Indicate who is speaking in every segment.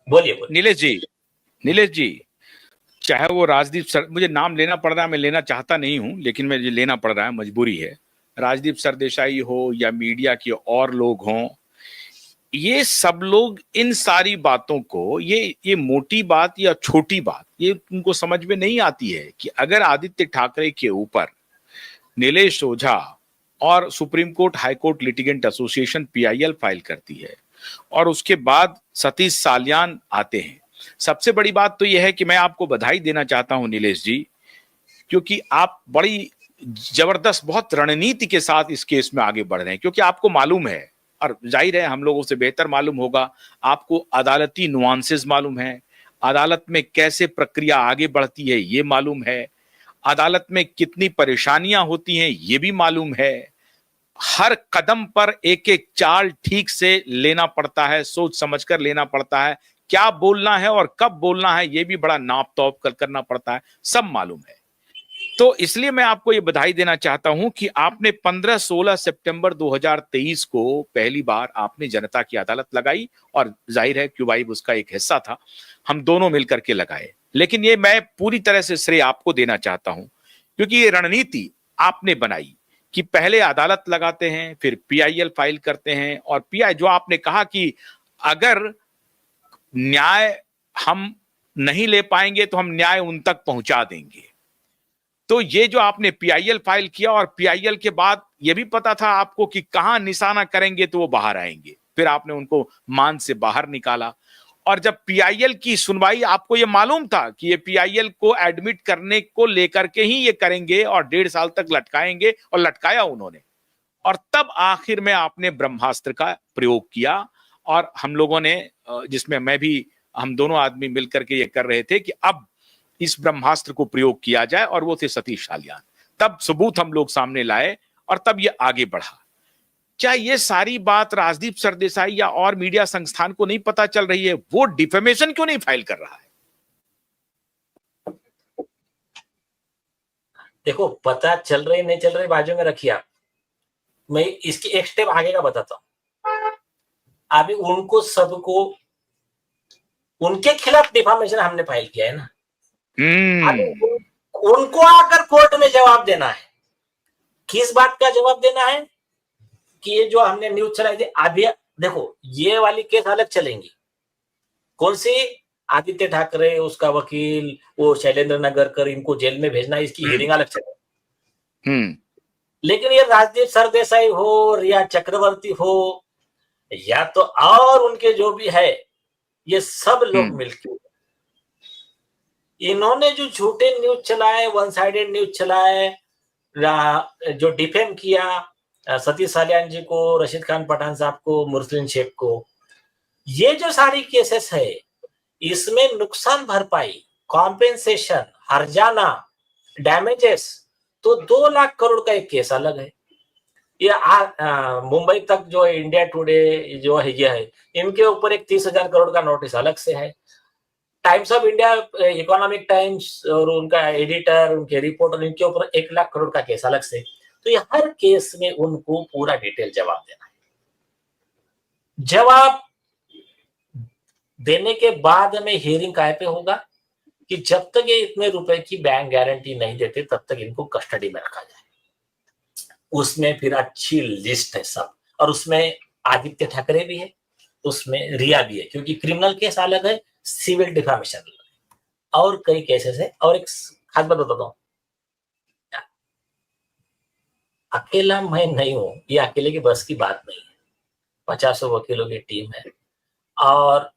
Speaker 1: बोलिए बोलिए।
Speaker 2: नीलेश जी, चाहे वो राजदीप सर, मुझे नाम लेना पड़ रहा है, मैं लेना चाहता नहीं हूं लेकिन मुझे लेना पड़ रहा है, मजबूरी है। राजदीप सरदेसाई हो या मीडिया के और लोग हों, ये सब लोग इन सारी बातों को, ये मोटी बात या छोटी बात, ये उनको समझ में नहीं आती है कि अगर आदित्य ठाकरे के ऊपर नीलेश ओझा और supreme court high court litigant association PIL file करती है और उसके बाद सतीश साल्यान आते हैं। सबसे बड़ी बात तो यह है कि मैं आपको बधाई देना चाहता हूं नीलेश जी, क्योंकि आप बड़ी जबरदस्त, बहुत रणनीति के साथ इस केस में आगे बढ़ रहे हैं, क्योंकि आपको मालूम है, और जाहिर है हम लोगों से बेहतर मालूम होगा, आपको अदालती नुआंसेस मालूम है, अदालत में कैसे प्रक्रिया आगे बढ़ती है ये मालूम है, अदालत में कितनी परेशानियां होती हैं ये भी मालूम है। हर कदम पर एक एक चाल ठीक से लेना पड़ता है, सोच समझकर लेना पड़ता है, क्या बोलना है और कब बोलना है ये भी बड़ा नाप तौल कर करना पड़ता है, सब मालूम है। तो इसलिए मैं आपको ये बधाई देना चाहता हूं कि आपने 15-16 सितंबर 2023 को पहली बार आपने जनता की अदालत लगाई, और जाहिर है क्यूबाइब उसका एक हिस्सा था, हम दोनों मिलकर के लगाए। लेकिन ये मैं पूरी तरह से श्रेय आपको देना चाहता हूं, क्योंकि ये रणनीति आपने बनाई कि पहले अदालत लगाते हैं, फिर पीआईएल फाइल करते हैं, और पीआई जो आपने कहा कि अगर न्याय हम नहीं ले पाएंगे तो हम न्याय उन तक पहुंचा देंगे। तो ये जो आपने पीआईएल फाइल किया, और पीआईएल के बाद ये भी पता था आपको कि कहां निशाना करेंगे तो वो बाहर आएंगे, फिर आपने उनको मान से बाहर निकाला। और जब पीआईएल की सुनवाई, आपको ये मालूम था कि ये पीआईएल को एडमिट करने को लेकर के ही ये करेंगे और 1.5 साल तक लटकाएंगे, और लटकाया उन्होंने। और तब आखिर में आपने ब्रह्मास्त्र का प्रयोग किया, और हम लोगों ने, जिसमें मैं भी, हम दोनों आदमी मिलकर के ये कर रहे थे कि अब इस ब्रह्मास्त्र को प्रयोग किया जाए, और वो थे सतीश साल्यान। तब सबूत हम लोग सामने लाए और तब ये आगे बढ़ा। क्या ये सारी बात राजदीप सरदेसाई या और मीडिया संस्थान को नहीं पता चल रही है? वो डिफेमेशन क्यों नहीं फाइल कर रहा है?
Speaker 1: देखो, पता चल रही नहीं चल रही बाजू में रखिए आप, मैं इसकी एक स्टेप आगे का बताता हूं। अभी उनको सबको उनके खिलाफ डिफामेशन हमने फाइल किया है ना। अभी उनको आकर कोर्ट में जवाब देना है। किस बात का जवाब देना है? कि ये जो हमने न्यूज चलाई थी, अभी देखो ये वाली केस अलग चलेंगी। कौन सी? आदित्य ठाकरे, उसका वकील, वो शैलेंद्र नगरकर, इनको जेल में भेजना, इसकी हियरिंग अलग चलेगी। लेकिन ये राजदीप सरदेसाई हो, रिया चक्रवर्ती हो, या तो और उनके जो भी है, ये सब लोग मिलकर इन्होंने जो झूठे न्यूज चलाए, वन साइडेड न्यूज चलाए, जो डिफेम किया सतीश साल्यान जी को, रशीद खान पठान साहब को, मुरसलीन शेख को, ये जो सारी केसेस है, इसमें नुकसान भरपाई, कॉम्पेंसेशन, हर्जाना, डैमेजेस, तो 2 लाख करोड़ का एक केस अलग है। ये मुंबई तक जो है, इंडिया टुडे जो है, ये है, इनके ऊपर एक 30,000 करोड़ का नोटिस अलग से है। Times of India, economic times और उनका एडिटर, उनके रिपोर्टर, इनके ऊपर 1 लाख करोड़ का केस अलग से। तो ये हर केस में उनको पूरा डिटेल जवाब देना है। जवाब देने के बाद में हियरिंग काय पे होगा कि जब तक ये इतने रुपए की बैंक गारंटी नहीं देते तब तक इनको कस्टडी में रखा जाए। उसमें फिर अच्छी लिस्ट है सब, और उसमें आदित्य ठाकरे भी है, उसमें रिया भी है, क्योंकि क्रिमिनल केस अलग है, सिविल डिफामेशन अलग है, और कई केसेस है। और एक खास बात बताता हूँ, अकेला मैं नहीं हूं, ये अकेले की बस की बात नहीं है। 50 वकीलों की टीम है, और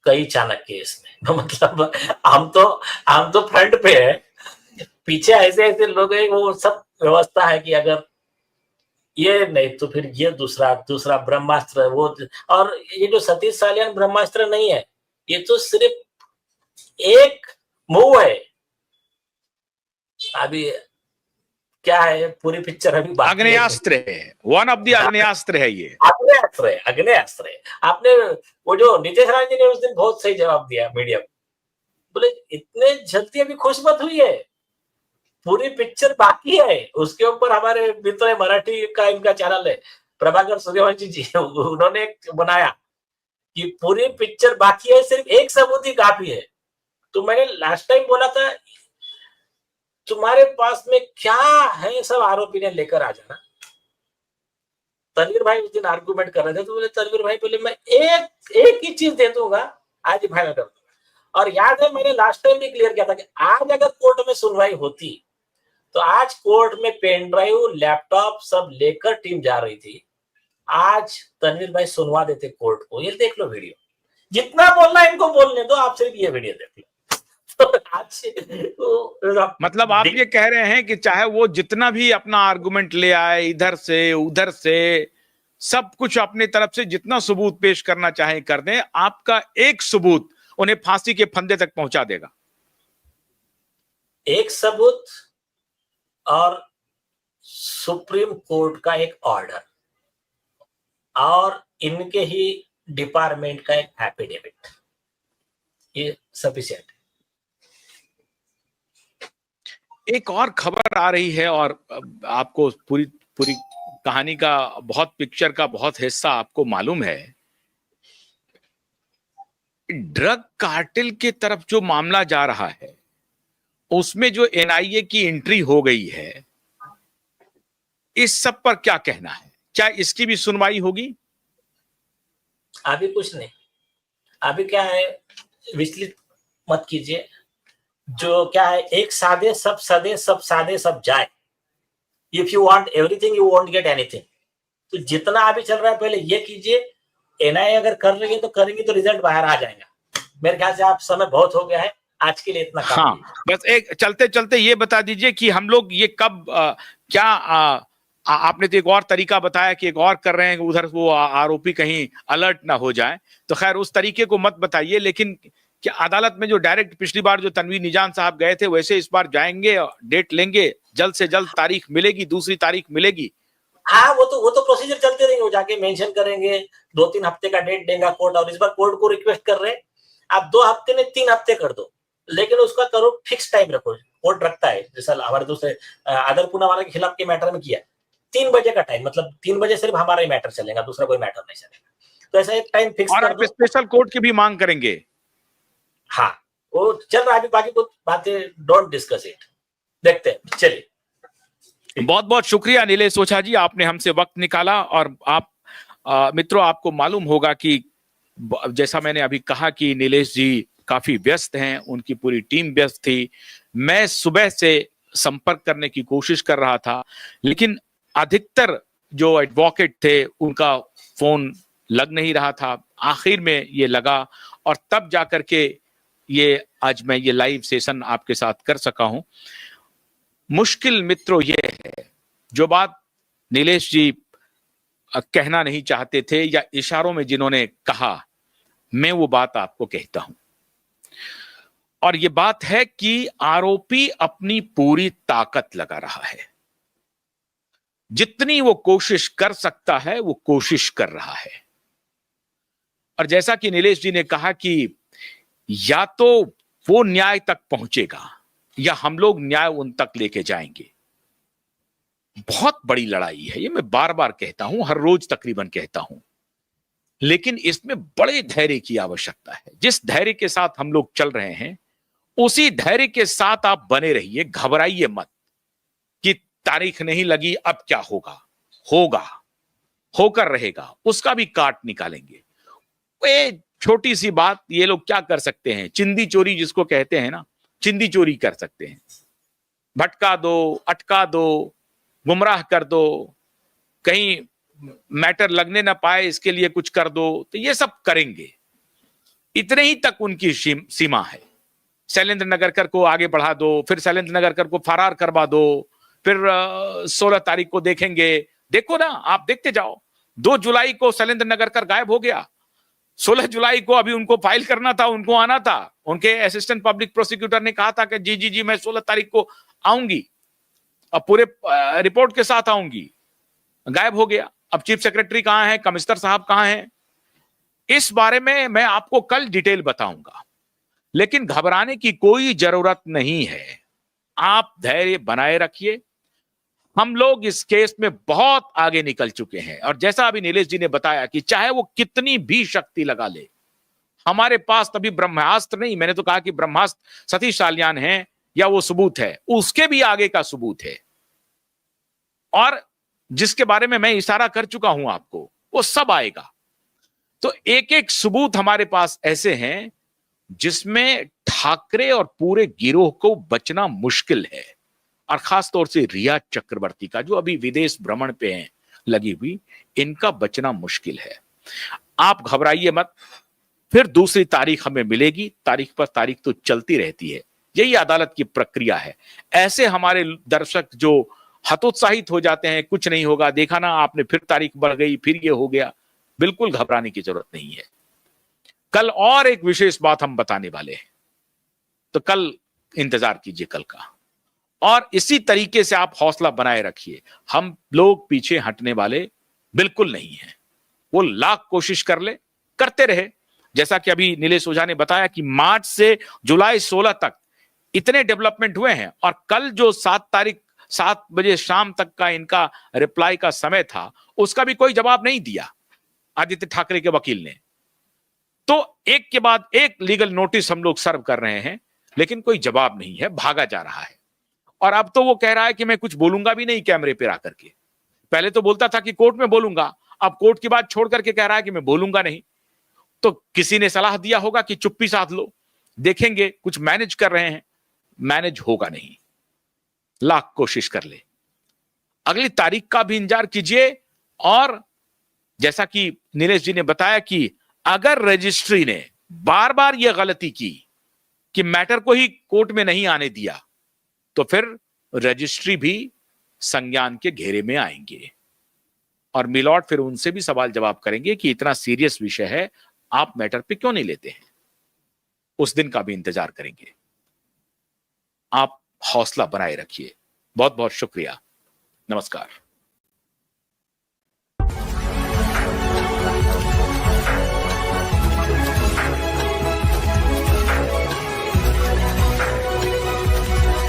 Speaker 1: कई चाणक्य इसमें मतलब हम तो फ्रंट पे है, पीछे ऐसे ऐसे लोग हैं, वो सब व्यवस्था है कि अगर ये नहीं तो फिर ये दूसरा ब्रह्मास्त्र, वो। और ये जो सतीश साल्यान ब्रह्मास्त्र नहीं है, ये तो सिर्फ एक मूव है। अभी क्या है, पूरी पिक्चर अभी बाकी है।
Speaker 2: आग्नेयास्त्र है, वन ऑफ द आग्नेयास्त्र है ये।
Speaker 1: आग्नेयास्त्र है। आपने वो जो नीतीश राज जी ने उस दिन बहुत सही जवाब दिया मीडिया को, बोले इतने जल्दी अभी खुश मत हुई है, पूरी पिक्चर बाकी है। उसके ऊपर हमारे मित्र मराठी का इनका चैनल है, प्रभाकर सूर्यवंशी जी, उन्होंने बनाया कि पूरी पिक्चर बाकी है, सिर्फ एक सबूत ही काफी है। तो मैंने लास्ट टाइम बोला था तुम्हारे पास में क्या है सब आरोपी ने लेकर आ जाना। तनवीर भाई उस दिन आर्गुमेंट कर रहे थे तो बोले तनवीर भाई बोले मैं एक ही चीज दे दूंगा, आज ही फाइनल कर दूंगा। और याद है मैंने लास्ट टाइम भी क्लियर किया था कि आज अगर कोर्ट में सुनवाई होती तो आज कोर्ट में पेन ड्राइव लैपटॉप सब लेकर टीम जा रही थी। आज तनवीर भाई सुनवा देते कोर्ट को। ये देख लो वीडियो, जितना बोलना है इनको बोलने दो, आप सिर्फ ये वीडियो देख लो। तो
Speaker 2: मतलब आप ये कह रहे हैं कि चाहे वो जितना भी अपना आर्गुमेंट ले आए, इधर से उधर से सब कुछ अपने तरफ से जितना सबूत पेश करना चाहे कर दें, आपका एक सबूत उन्हें फांसी के फंदे तक पहुंचा देगा।
Speaker 1: एक सबूत और सुप्रीम कोर्ट का एक ऑर्डर और इनके ही डिपार्टमेंट का एक एफिडेविट, ये सफिशिएंट है।
Speaker 2: एक और खबर आ रही है और आपको पूरी पूरी कहानी का बहुत पिक्चर का बहुत हिस्सा आपको मालूम है। ड्रग कार्टेल के तरफ जो मामला जा रहा है उसमें जो एनआईए की एंट्री हो गई है, इस सब पर क्या कहना है? क्या इसकी भी सुनवाई होगी?
Speaker 1: अभी कुछ नहीं, अभी क्या है, विचलित मत कीजिए। जो क्या है, एक सादे सब सदे, सब सादे सब जाए। If you want everything you won't get anything. तो जितना अभी चल रहा है पहले ये कीजिए। एनआईए अगर कर रही है तो करेंगे तो रिजल्ट बाहर आ जाएगा। मेरे ख्याल से आप समय बहुत हो गया है, आज के लिए इतना काफी।
Speaker 2: हाँ, बस एक चलते चलते ये बता दीजिए कि हम लोग ये कब आपने तो एक और तरीका बताया कि एक और कर रहे हैं, उधर वो आरोपी कहीं अलर्ट ना हो जाए, तो खैर उस तरीके को मत बताइए। लेकिन क्या अदालत में जो डायरेक्ट पिछली बार जो तनवीर निजान साहब गए थे वैसे इस बार जाएंगे, डेट लेंगे, जल्द से जल्द तारीख मिलेगी, दूसरी तारीख मिलेगी?
Speaker 1: हाँ, वो तो प्रोसीजर चलते रहेंगे। वो जाके मेंशन करेंगे, 2-3 हफ्ते का डेट देगा कोर्ट। और इस बार कोर्ट को रिक्वेस्ट कर रहे हैं आप 2 हफ्ते ने 3 हफ्ते कर दो, लेकिन उसका करो फिक्स टाइम रखो। कोर्ट रखता है, जैसा हमारे दूसरे आदर पूनावाला के खिलाफ के मैटर में किया, 3 बजे का टाइम, मतलब 3 बजे सिर्फ हमारा ही मैटर चलेगा, दूसरा कोई मैटर नहीं चलेगा। तो ऐसा एक टाइम फिक्स कर दो।
Speaker 2: स्पेशल कोर्ट की भी मांग करेंगे?
Speaker 1: हाँ, वो चल रहा है, अभी बाकी कुछ बातें डोंट डिस्कस इट, देखते हैं। चलिए,
Speaker 2: बहुत बहुत शुक्रिया नीलेश ओझा जी, आपने हमसे वक्त निकाला। और आप मित्रों, आपको मालूम होगा कि जैसा मैंने अभी कहा कि नीलेश जी काफी व्यस्त हैं, उनकी पूरी टीम व्यस्त थी। मैं सुबह से संपर्क करने की कोशिश कर रहा था, लेकिन अधिकतर जो एडवोकेट थे उनका फोन लग नहीं रहा था। आखिर में ये लगा और तब जाकर के ये आज मैं ये लाइव सेशन आपके साथ कर सका हूं। मुश्किल मित्रों ये है, जो बात नीलेश जी कहना नहीं चाहते थे या इशारों में जिन्होंने कहा, मैं वो बात आपको कहता हूं। और ये बात है कि आरोपी अपनी पूरी ताकत लगा रहा है, जितनी वो कोशिश कर सकता है वो कोशिश कर रहा है। और जैसा कि नीलेश जी ने कहा कि या तो वो न्याय तक पहुंचेगा या हम लोग न्याय उन तक लेके जाएंगे। बहुत बड़ी लड़ाई है ये, मैं बार बार कहता हूं, हर रोज तकरीबन कहता हूं, लेकिन इसमें बड़े धैर्य की आवश्यकता है। जिस धैर्य के साथ हम लोग चल रहे हैं उसी धैर्य के साथ आप बने रहिए, घबराइए मत कि तारीख नहीं लगी अब क्या होगा, होगा, होकर रहेगा, उसका भी काट निकालेंगे। ये छोटी सी बात, ये लोग क्या कर सकते हैं, चिंदी चोरी जिसको कहते हैं ना, चिंदी चोरी कर सकते हैं, भटका दो, अटका दो, गुमराह कर दो, कहीं मैटर लगने ना पाए इसके लिए कुछ कर दो, तो ये सब करेंगे। इतने ही तक उनकी सीमा है। शैलेंद्र नगरकर को आगे बढ़ा दो, फिर शैलेंद्र नगरकर को फरार करवा दो, फिर 16 तारीख को देखेंगे। देखो ना, आप देखते जाओ, 2 जुलाई को शैलेंद्र नगरकर गायब हो गया, 16 जुलाई को अभी उनको फाइल करना था, उनको आना था, उनके असिस्टेंट पब्लिक प्रोसिक्यूटर ने कहा था कि जी मैं 16 तारीख को आऊंगी, अब पूरे रिपोर्ट के साथ आऊंगी, गायब हो गया। अब चीफ सेक्रेटरी कहां है, कमिश्नर साहब कहां हैं, इस बारे में मैं आपको कल डिटेल बताऊंगा। लेकिन घबराने की कोई जरूरत नहीं है, आप धैर्य बनाए रखिए। हम लोग इस केस में बहुत आगे निकल चुके हैं और जैसा अभी नीलेश जी ने बताया कि चाहे वो कितनी भी शक्ति लगा ले, हमारे पास तभी ब्रह्मास्त्र नहीं, मैंने तो कहा कि ब्रह्मास्त्र सतीश साल्यान है या वो सबूत है, उसके भी आगे का सबूत है और जिसके बारे में मैं इशारा कर चुका हूं आपको, वो सब आएगा। तो एक एक सबूत हमारे पास ऐसे हैं जिसमें ठाकरे और पूरे गिरोह को बचना मुश्किल है और खास तौर से रिया चक्रवर्ती का जो अभी विदेश भ्रमण पे हैं लगी हुई, इनका बचना मुश्किल है। आप घबराइए मत, फिर दूसरी तारीख हमें मिलेगी, तारीख पर तारीख तो चलती रहती है, यही अदालत की प्रक्रिया है। ऐसे हमारे दर्शक जो हतोत्साहित हो जाते हैं, कुछ नहीं होगा, देखा ना आपने, फिर तारीख बढ़ गई, फिर ये हो गया, बिल्कुल घबराने की जरूरत नहीं है। कल और एक विशेष बात हम बताने वाले हैं, तो कल इंतजार कीजिए कल का, और इसी तरीके से आप हौसला बनाए रखिए। हम लोग पीछे हटने वाले बिल्कुल नहीं हैं। वो लाख कोशिश कर ले, करते रहे। जैसा कि अभी नीलेश ओझा ने बताया कि मार्च से जुलाई 16 तक इतने डेवलपमेंट हुए हैं और कल जो 7 बजे शाम तक का इनका रिप्लाई का समय था, उसका भी कोई जवाब नहीं दिया आदित्य ठाकरे के वकील ने। तो एक के बाद एक लीगल नोटिस हम लोग सर्व कर रहे हैं, लेकिन कोई जवाब नहीं है, भागा जा रहा है। और अब तो वो कह रहा है कि मैं कुछ बोलूंगा भी नहीं कैमरे पर आकर के। पहले तो बोलता था कि कोर्ट में बोलूंगा, अब कोर्ट की बात छोड़ करके कह रहा है कि मैं बोलूंगा नहीं। तो किसी ने सलाह दिया होगा कि चुप्पी साध लो, देखेंगे, कुछ मैनेज कर रहे हैं, मैनेज होगा नहीं, लाख कोशिश कर ले। अगली तारीख का भी इंतजार कीजिए। और जैसा कि नीलेश जी ने बताया कि अगर रजिस्ट्री ने बार बार यह गलती की कि मैटर को ही कोर्ट में नहीं आने दिया, तो फिर रजिस्ट्री भी संज्ञान के घेरे में आएंगे और मिलॉर्ड फिर उनसे भी सवाल जवाब करेंगे कि इतना सीरियस विषय है, आप मैटर पे क्यों नहीं लेते हैं। उस दिन का भी इंतजार करेंगे। आप हौसला बनाए रखिए। बहुत बहुत शुक्रिया। नमस्कार।